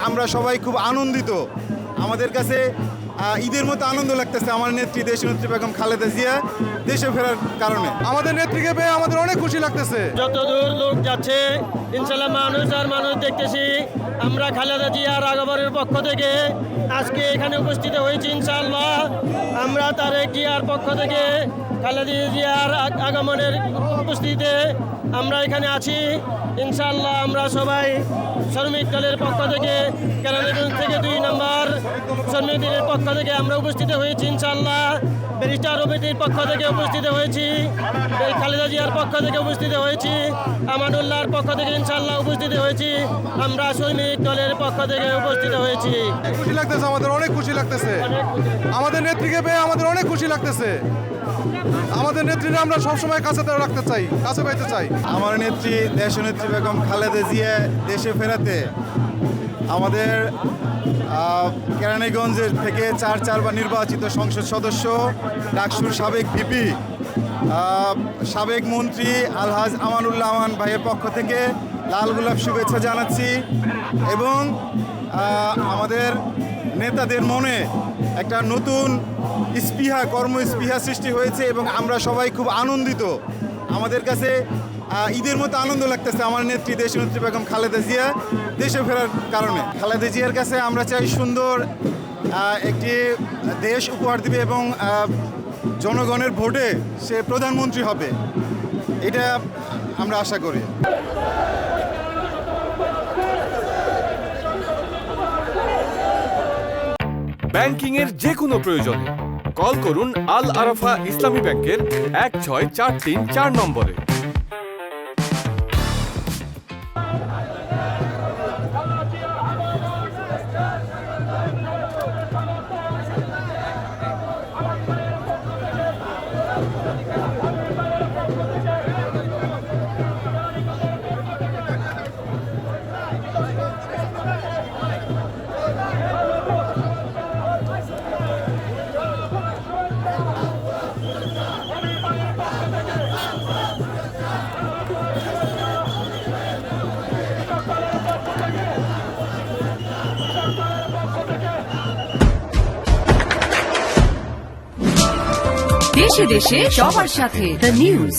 আমরা সবাই খুব আনন্দিত। আমাদের কাছে ঈদের মতো আনন্দ লাগতেছে আমার নেত্রী দেশনেত্রী বেগম খালেদা জিয়া দেশে ফেরার কারণে। আমাদের নেত্রীকে পেয়ে আমাদের অনেক খুশি লাগতেছে। যত দূর লোক যাচ্ছে ইনশাল্লাহ মানুষ আর মানুষ দেখতেছি। আমরা খালেদা জিয়ার আগমনের পক্ষ থেকে আজকে এখানে উপস্থিত হয়েছি। ইনশাআল্লাহ আমরা তারেক জিয়ার পক্ষ থেকে খালেদা জিয়ার আগমনের উপস্থিতিতে আমরা এখানে আছি। ইনশাআল্লাহ আমরা সবাই শ্রমিক দলের পক্ষ থেকে কেরানীগঞ্জ থেকে 2 নম্বর শ্রমিক দলের পক্ষ থেকে আমরা উপস্থিত হয়েছি। ইনশাআল্লাহ ব্যারিস্টার রবিটির পক্ষ থেকে উপস্থিত হয়েছি, খালেদা জিয়ার পক্ষ থেকে উপস্থিত হয়েছি, আমানুল্লাহর পক্ষ থেকে ইনশাআল্লাহ উপস্থিত হয়েছি। আমরা শ্রমিক দলের পক্ষ থেকে উপস্থিত হয়েছি। খুশি লাগতেছে, আমাদের অনেক খুশি লাগতেছে। আমাদের নেত্রীকে পেয়ে আমাদের অনেক খুশি লাগতেছে। আমাদের নেত্রীরা আমরা সবসময় কাছে রাখতে চাই, কাছে পাইতে চাই। আমার নেত্রী দেশনেত্রী বেগম খালেদা জিয়া দেশে ফেরাতে আমাদের কেরানীগঞ্জের থেকে 4বার নির্বাচিত সংসদ সদস্য, ডাকসুর সাবেক ভিপি, সাবেক মন্ত্রী আলহাজ আমানুল্লাহ আমান ভাইয়ের পক্ষ থেকে লাল গোলাপ শুভেচ্ছা জানাচ্ছি। এবং আমাদের নেতাদের মনে একটা নতুন স্পৃহা, কর্মস্পৃহা সৃষ্টি হয়েছে এবং আমরা সবাই খুব আনন্দিত। আমাদের কাছে ঈদের মতো আনন্দ লাগতেছে আমার নেত্রী দেশনেত্রী বেগম খালেদা জিয়া দেশে ফেরার কারণে। খালেদা জিয়ার কাছে আমরা চাই সুন্দর একটি দেশ উপহার দিবে এবং জনগণের ভোটে সে প্রধানমন্ত্রী হবে, এটা আমরা আশা করি। ব্যাংকিং এর যে কোনো প্রয়োজনে কল করুন আল আরাফা ইসলামী ব্যাংকের 16434 নম্বরে। দেশে দেশে সবার সাথে দ্য নিউজ।